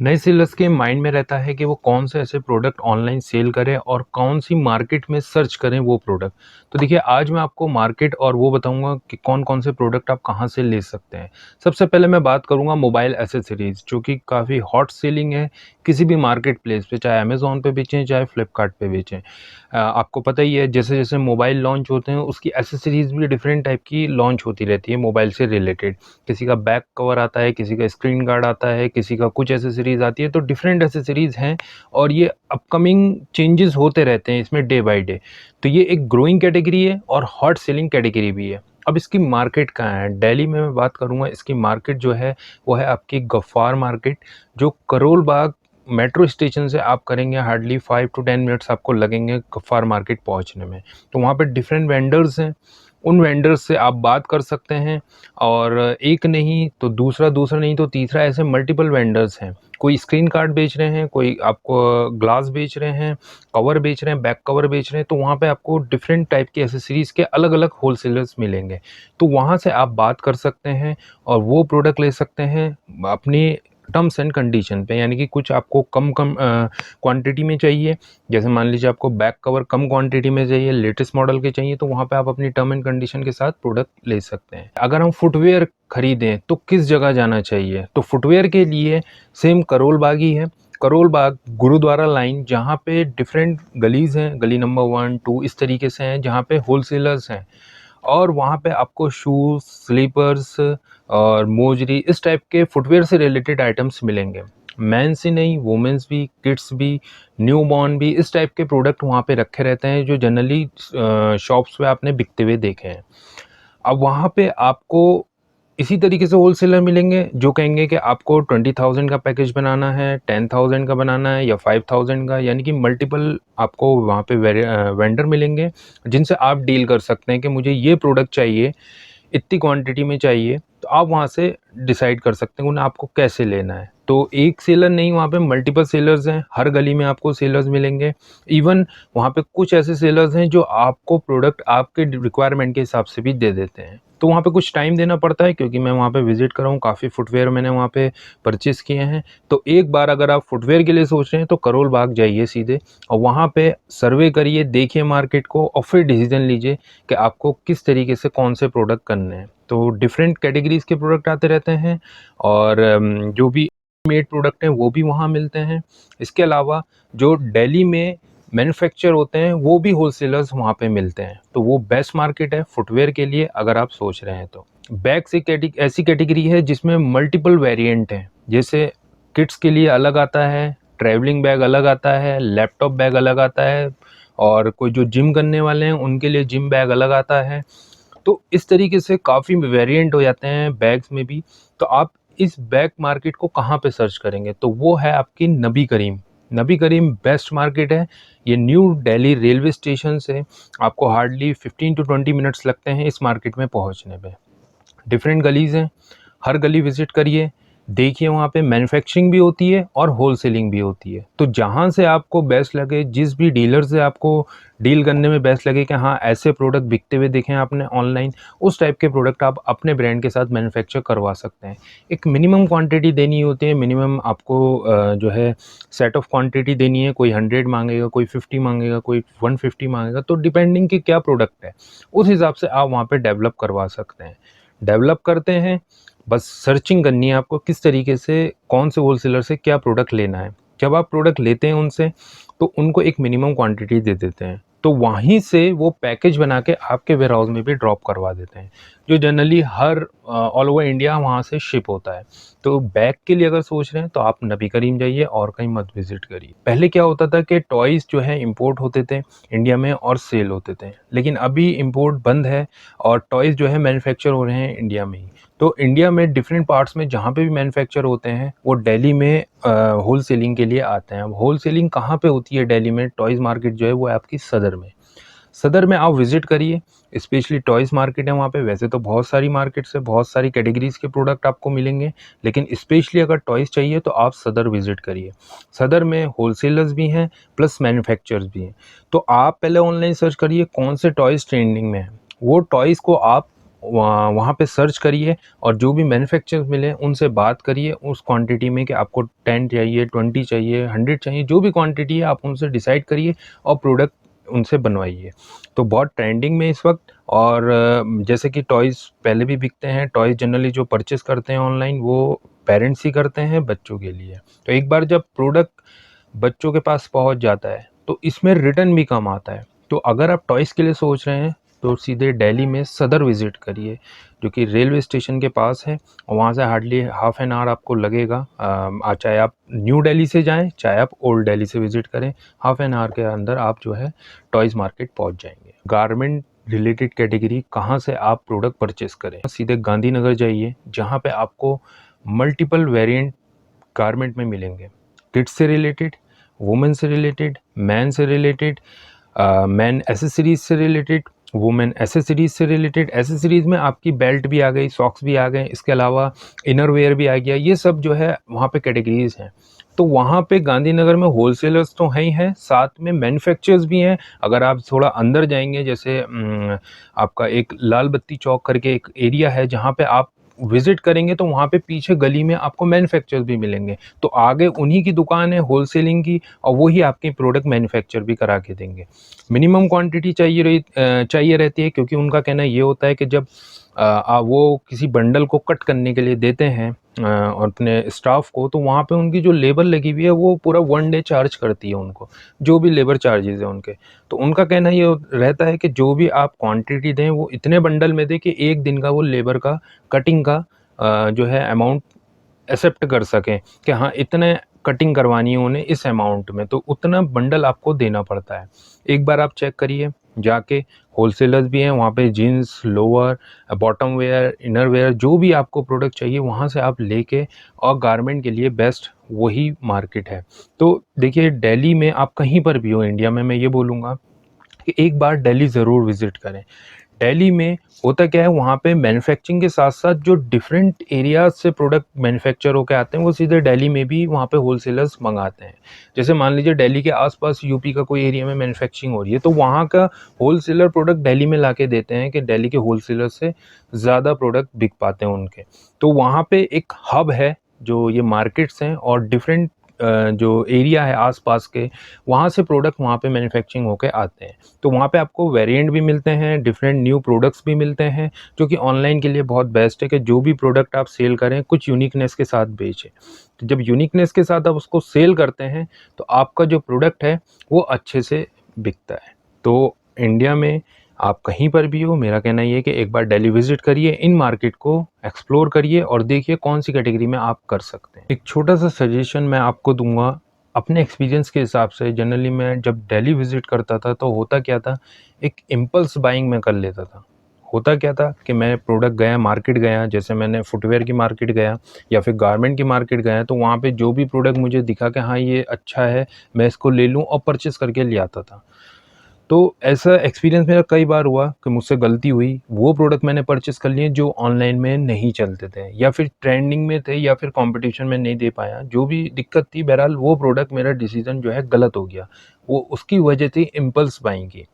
नए सेलर्स के माइंड में रहता है कि वो कौन से ऐसे प्रोडक्ट ऑनलाइन सेल करें और कौन सी मार्केट में सर्च करें वो प्रोडक्ट। तो देखिए, आज मैं आपको मार्केट और वो बताऊंगा कि कौन कौन से प्रोडक्ट आप कहाँ से ले सकते हैं। सबसे पहले मैं बात करूंगा मोबाइल एसेसरीज, जो कि काफ़ी हॉट सेलिंग है किसी भी मार्केट प्लेस पे, चाहे अमेजोन पे बेचें चाहे फ्लिपकार्ट पे बेचें। आपको पता ही है, जैसे जैसे मोबाइल लॉन्च होते हैं उसकी एसेसरीज भी डिफरेंट टाइप की लॉन्च होती रहती है मोबाइल से रिलेटेड। किसी का बैक कवर आता है, किसी का स्क्रीन गार्ड आता है, किसी का कुछ एसेसरीज आती है, तो डिफरेंट एसेसरीज हैं और ये अपकमिंग चेंजेस होते रहते हैं इसमें डे बाय डे। तो ये एक ग्रोइंग कैटेगरी है और हॉट सेलिंग कैटेगरी भी है। अब इसकी मार्केट कहाँ है? दिल्ली में मैं बात करूँगा, इसकी मार्केट जो है वो है आपकी गफ्फार मार्केट, जो करोल बाग मेट्रो स्टेशन से आप करेंगे हार्डली 5 to 10 मिनट्स आपको लगेंगे गफ्फार मार्केट पहुंचने में। तो वहाँ पे डिफरेंट वेंडर्स हैं, उन वेंडर्स से आप बात कर सकते हैं। और एक नहीं तो दूसरा, दूसरा नहीं तो तीसरा, ऐसे मल्टीपल वेंडर्स हैं। कोई स्क्रीन कार्ड बेच रहे हैं, कोई आपको ग्लास बेच रहे हैं, कवर बेच रहे हैं, बैक कवर बेच रहे हैं। तो वहाँ पे आपको डिफरेंट टाइप की एसेसरीज के अलग अलग होलसेलर्स मिलेंगे। तो वहाँ से आप बात कर सकते हैं और वो प्रोडक्ट ले सकते हैं अपनी टर्म्स एंड कंडीशन पे। यानी कि कुछ आपको कम कम क्वांटिटी में चाहिए, जैसे मान लीजिए आपको बैक कवर कम क्वांटिटी में चाहिए, लेटेस्ट मॉडल के चाहिए, तो वहाँ पे आप अपनी टर्म एंड कंडीशन के साथ प्रोडक्ट ले सकते हैं। अगर हम फुटवेयर खरीदें तो किस जगह जाना चाहिए? तो फुटवेयर के लिए सेम करोल बाग ही है। करोल बाग गुरुद्वारा लाइन, जहाँ पे डिफरेंट गलीज हैं, गली नंबर 1 2 इस तरीके से हैं, जहाँ पे होलसेलर्स हैं। और वहाँ पे आपको शूज़, स्लीपर्स और मोजरी, इस टाइप के फुटवेयर से रिलेटेड आइटम्स मिलेंगे। मेंस ही नहीं, वुमेन्स भी, किड्स भी, न्यूबॉर्न भी, इस टाइप के प्रोडक्ट वहाँ पे रखे रहते हैं, जो जनरली शॉप्स पे आपने बिकते हुए देखे हैं। अब वहाँ पे आपको इसी तरीके से होलसेलर मिलेंगे जो कहेंगे कि आपको 20,000 का पैकेज बनाना है, 10,000 का बनाना है या 5,000 का। यानी कि मल्टीपल आपको वहाँ पे वेंडर मिलेंगे जिनसे आप डील कर सकते हैं कि मुझे ये प्रोडक्ट चाहिए, इतनी क्वांटिटी में चाहिए। तो आप वहाँ से डिसाइड कर सकते हैं उन्हें आपको कैसे लेना है। तो एक सेलर नहीं, वहाँ पे मल्टीपल सेलर्स हैं, हर गली में आपको सेलर्स मिलेंगे। इवन वहाँ पे कुछ ऐसे सेलर्स हैं जो आपको प्रोडक्ट आपके रिक्वायरमेंट के हिसाब से भी दे देते हैं। तो वहाँ पे कुछ टाइम देना पड़ता है, क्योंकि मैं वहाँ पे विजिट कर रहा हूँ, काफ़ी फुटवेयर मैंने वहाँ पे परचेस किए हैं। तो एक बार अगर आप फुटवेयर के लिए सोच रहे हैं तो करोल बाग जाइए सीधे और वहाँ पे सर्वे करिए, देखिए मार्केट को और फिर डिसीजन लीजिए कि आपको किस तरीके से कौन से प्रोडक्ट करने हैं। तो डिफरेंट कैटेगरीज के प्रोडक्ट आते रहते हैं और जो भी मेड प्रोडक्ट हैं वो भी वहाँ मिलते हैं। इसके अलावा जो दिल्ली में मैन्युफैक्चर होते हैं वो भी होलसेलर्स वहाँ पे मिलते हैं। तो वो बेस्ट मार्केट है फुटवेयर के लिए अगर आप सोच रहे हैं तो। बैग्स एक ऐसी कैटेगरी है जिसमें मल्टीपल वेरिएंट हैं। जैसे किड्स के लिए अलग आता है, ट्रैवलिंग बैग अलग आता है, लैपटॉप बैग अलग आता है, और कोई जो जिम करने वाले हैं उनके लिए जिम बैग अलग आता है। तो इस तरीके से काफ़ी वेरिएंट हो जाते हैं बैग्स में भी। तो आप इस बैग मार्केट को कहाँ पे सर्च करेंगे? तो वो है आपकी नबी करीम। नबी करीम बेस्ट मार्केट है। ये न्यू दिल्ली रेलवे स्टेशन से आपको हार्डली 15 to 20 मिनट्स लगते हैं इस मार्केट में पहुँचने पे। डिफरेंट गलीज़ हैं, हर गली विज़िट करिए, देखिए वहाँ पे मैन्युफैक्चरिंग भी होती है और होलसेलिंग भी होती है। तो जहाँ से आपको बेस्ट लगे, जिस भी डीलर से आपको डील करने में बेस्ट लगे कि हाँ, ऐसे प्रोडक्ट बिकते हुए देखे हैं आपने ऑनलाइन, उस टाइप के प्रोडक्ट आप अपने ब्रांड के साथ मैन्युफैक्चर करवा सकते हैं। एक मिनिमम क्वांटिटी देनी होती है, मिनिमम आपको जो है सेट ऑफ क्वांटिटी देनी है। कोई 100 माँगेगा, कोई 50 माँगेगा, कोई 150 माँगेगा, तो डिपेंडिंग कि क्या प्रोडक्ट है, उस हिसाब से आप वहाँ पे डेवलप करवा सकते हैं। डेवलप करते हैं, बस सर्चिंग करनी है आपको किस तरीके से कौन से होलसेलर से क्या प्रोडक्ट लेना है। जब आप प्रोडक्ट लेते हैं उनसे तो उनको एक मिनिमम क्वांटिटी दे देते हैं, तो वहीं से वो पैकेज बना के आपके वेयर हाउस में भी ड्रॉप करवा देते हैं, जो जनरली हर ऑल ओवर इंडिया वहाँ से शिप होता है। तो बैग के लिए अगर सोच रहे हैं तो आप नबी करीम जाइए और कहीं मत विजिट करिए। पहले क्या होता था कि टॉयज़ जो है इंपोर्ट होते थे इंडिया में और सेल होते थे, लेकिन अभी इंपोर्ट बंद है और टॉयज़ जो है मैन्युफैक्चर हो रहे हैं इंडिया में ही। तो इंडिया में डिफरेंट पार्ट्स में जहाँ पे भी मैन्युफैक्चर होते हैं वो दिल्ली में होल सेलिंग के लिए आते हैं। अब होल सेलिंग कहाँ पे होती है दिल्ली में? टॉयज़ मार्केट जो है वो है आपकी सदर में। सदर में आप विज़िट करिए, स्पेशली टॉयज़ मार्केट है वहाँ पे। वैसे तो बहुत सारी मार्केट्स है, बहुत सारी कैटेगरीज़ के प्रोडक्ट आपको मिलेंगे, लेकिन स्पेशली अगर टॉयज़ चाहिए तो आप सदर विज़िट करिए। सदर में होलसेलर्स भी हैं प्लस मैन्युफैक्चरर्स भी हैं। तो आप पहले ऑनलाइन सर्च करिए कौन से टॉयज़ ट्रेंडिंग में हैं। वो टॉयज़ को आप वहाँ पे सर्च करिए और जो भी मैन्युफैक्चरर्स मिले उनसे बात करिए उस क्वांटिटी में कि आपको 10 चाहिए, 20 चाहिए, 100 चाहिए, जो भी क्वांटिटी है आप उनसे डिसाइड करिए और प्रोडक्ट उनसे बनवाइए। तो बहुत ट्रेंडिंग में इस वक्त। और जैसे कि टॉयज़ पहले भी बिकते हैं, टॉयज़ जनरली जो परचेज़ करते हैं ऑनलाइन वो पेरेंट्स ही करते हैं बच्चों के लिए। तो एक बार जब प्रोडक्ट बच्चों के पास पहुंच जाता है तो इसमें रिटर्न भी कम आता है। तो अगर आप टॉयज़ के लिए सोच रहे हैं तो सीधे दिल्ली में सदर विज़िट करिए, जो कि रेलवे स्टेशन के पास है और वहाँ से हार्डली हाफ एन आवर आपको लगेगा। चाहे आप न्यू दिल्ली से जाएं, चाहे आप ओल्ड दिल्ली से विज़िट करें, हाफ एन आवर के अंदर आप जो है टॉयज़ मार्केट पहुँच जाएंगे। गारमेंट रिलेटेड कैटेगरी कहाँ से आप प्रोडक्ट परचेस करें, सीधे गांधीनगर जाइए जहाँ पे आपको मल्टीपल वेरिएंट गारमेंट में मिलेंगे। किड्स से रिलेटेड, वुमेन से रिलेटेड, मैन से रिलेटेड, मैन एसेसरीज से रिलेटेड, वुमेन एसेसरीज से रिलेटेड। एसेसरीज में आपकी बेल्ट भी आ गई, सॉक्स भी आ गए, इसके अलावा इनर वेयर भी आ गया। ये सब जो है वहाँ पे कैटेगरीज हैं। तो वहाँ पे गांधीनगर में होलसेलर्स तो हैं ही हैं, साथ में मैन्युफैक्चरर्स भी हैं। अगर आप थोड़ा अंदर जाएंगे, जैसे आपका एक लाल बत्ती चौक करके एक एरिया है जहाँ पे आप विजिट करेंगे, तो वहाँ पे पीछे गली में आपको मैन्युफैक्चरर्स भी मिलेंगे। तो आगे उन्हीं की दुकान है होलसेलिंग की और वही आपकी प्रोडक्ट मैन्युफैक्चर भी करा के देंगे। मिनिमम क्वांटिटी चाहिए रहती है, क्योंकि उनका कहना ये होता है कि जब वो किसी बंडल को कट करने के लिए देते हैं और अपने स्टाफ को, तो वहाँ पे उनकी जो लेबर लगी हुई है वो पूरा 1 डे चार्ज करती है उनको, जो भी लेबर चार्जेस है उनके। तो उनका कहना ये रहता है कि जो भी आप क्वांटिटी दें वो इतने बंडल में दें कि एक दिन का वो लेबर का कटिंग का जो है अमाउंट एक्सेप्ट कर सकें कि हाँ इतने कटिंग करवानी है उन्हें इस अमाउंट में, तो उतना बंडल आपको देना पड़ता है। एक बार आप चेक करिए जाके, होलसेलर्स भी हैं वहाँ पे, jeans, lower, bottom wear, inner wear, जो भी आपको प्रोडक्ट चाहिए वहाँ से आप लेके, और गारमेंट के लिए बेस्ट वही मार्केट है। तो देखिए दिल्ली में आप कहीं पर भी हो इंडिया में, मैं ये बोलूँगा कि एक बार दिल्ली ज़रूर विज़िट करें। दिल्ली में होता क्या है, वहाँ पे मैन्युफैक्चरिंग के साथ साथ जो डिफरेंट एरियाज से प्रोडक्ट मैन्युफैक्चर होकर आते हैं वो सीधे दिल्ली में भी वहाँ पे होलसेलर्स मंगाते हैं। जैसे मान लीजिए दिल्ली के आसपास यूपी का कोई एरिया में मैन्युफैक्चरिंग हो रही है, तो वहाँ का होलसेलर प्रोडक्ट दिल्ली में लाके देते हैं कि दिल्ली के होलसेलर से ज़्यादा प्रोडक्ट बिक पाते हैं उनके। तो वहाँ पे एक हब है, जो ये मार्केट्स हैं और डिफरेंट जो एरिया है आसपास के, वहाँ से प्रोडक्ट वहाँ पे मैन्युफैक्चरिंग होके आते हैं। तो वहाँ पे आपको वेरिएंट भी मिलते हैं, डिफरेंट न्यू प्रोडक्ट्स भी मिलते हैं, जो कि ऑनलाइन के लिए बहुत बेस्ट है कि जो भी प्रोडक्ट आप सेल करें कुछ यूनिकनेस के साथ बेचें। तो जब यूनिकनेस के साथ आप उसको सेल करते हैं तो आपका जो प्रोडक्ट है वो अच्छे से बिकता है। तो इंडिया में आप कहीं पर भी हो, मेरा कहना ये है कि एक बार दिल्ली विजिट करिए, इन मार्केट को एक्सप्लोर करिए और देखिए कौन सी कैटेगरी में आप कर सकते हैं। एक छोटा सा सजेशन मैं आपको दूंगा अपने एक्सपीरियंस के हिसाब से। जनरली मैं जब दिल्ली विजिट करता था तो होता क्या था, एक इम्पल्स बाइंग में कर लेता था। होता क्या था कि मैं प्रोडक्ट गया, मार्केट गया, जैसे मैंने फुटवेयर की मार्केट गया या फिर गारमेंट की मार्केट गया, तो वहाँ पे जो भी प्रोडक्ट मुझे दिखा कि हाँ ये अच्छा है, मैं इसको ले लूँ और परचेस करके ले आता था। तो ऐसा एक्सपीरियंस मेरा कई बार हुआ कि मुझसे गलती हुई, वो प्रोडक्ट मैंने परचेस कर लिए जो ऑनलाइन में नहीं चलते थे या फिर ट्रेंडिंग में थे या फिर कंपटीशन में नहीं दे पाया, जो भी दिक्कत थी, बहरहाल वो प्रोडक्ट, मेरा डिसीजन जो है गलत हो गया। वो उसकी वजह थी इम्पल्स बाइंग की।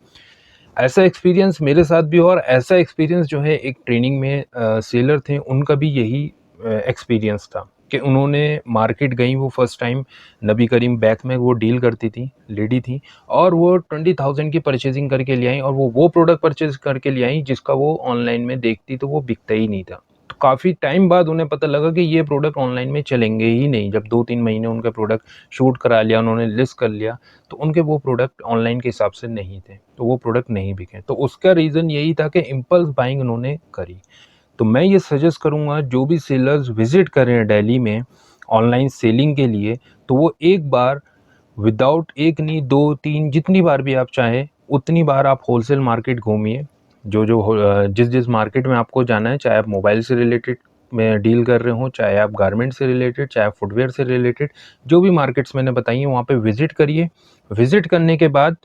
ऐसा एक्सपीरियंस मेरे साथ भी हुआ और ऐसा एक्सपीरियंस जो है एक ट्रेनिंग में सेलर थे उनका भी यही एक्सपीरियंस था कि उन्होंने मार्केट गई, वो फर्स्ट टाइम नबी करीम बैक में वो डील करती थी, लेडी थी, और वो 20,000 की परचेजिंग करके ले आई और वो प्रोडक्ट परचेज करके ले आई जिसका वो ऑनलाइन में देखती तो वो बिकता ही नहीं था। तो काफ़ी टाइम बाद उन्हें पता लगा कि ये प्रोडक्ट ऑनलाइन में चलेंगे ही नहीं। जब 2-3 महीने उनका प्रोडक्ट शूट करा लिया, उन्होंने लिस्ट कर लिया, तो उनके वो प्रोडक्ट ऑनलाइन के हिसाब से नहीं थे, तो वो प्रोडक्ट नहीं बिके। तो उसका रीज़न यही था कि इम्पल्स बाइंग उन्होंने करी। तो मैं ये सजेस्ट करूँगा जो भी सेलर्स विज़िट कर रहे हैं दिल्ली में ऑनलाइन सेलिंग के लिए, तो वो एक बार विदाउट एक नहीं 2-3 जितनी बार भी आप चाहें उतनी बार आप होलसेल मार्केट घूमिए। जिस मार्केट में आपको जाना है, चाहे आप मोबाइल से रिलेटेड में डील कर रहे हों, चाहे आप गारमेंट से रिलेटेड, चाहे आप फुटवेयर से रिलेटेड, जो भी मार्केट्स मैंने बताई हैं वहाँ पे विज़िट करिए। विज़िट करने के बाद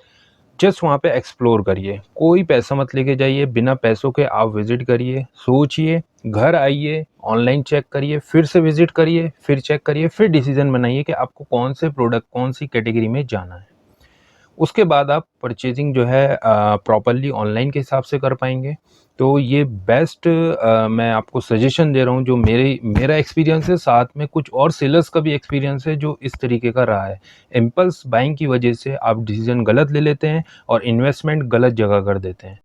जस्ट वहाँ पे एक्सप्लोर करिए, कोई पैसा मत लेके जाइए, बिना पैसों के आप विज़िट करिए, सोचिए, घर आइए, ऑनलाइन चेक करिए, फिर से विज़िट करिए, फिर चेक करिए, फिर डिसीजन बनाइए कि आपको कौन से प्रोडक्ट, कौन सी कैटेगरी में जाना है। उसके बाद आप परचेज़िंग जो है प्रॉपर्ली ऑनलाइन के हिसाब से कर पाएँगे। तो ये बेस्ट मैं आपको सजेशन दे रहा हूँ जो मेरा एक्सपीरियंस है, साथ में कुछ और सेलर्स का भी एक्सपीरियंस है जो इस तरीके का रहा है। इम्पल्स बाइंग की वजह से आप डिसीज़न गलत ले लेते हैं और इन्वेस्टमेंट गलत जगह कर देते हैं।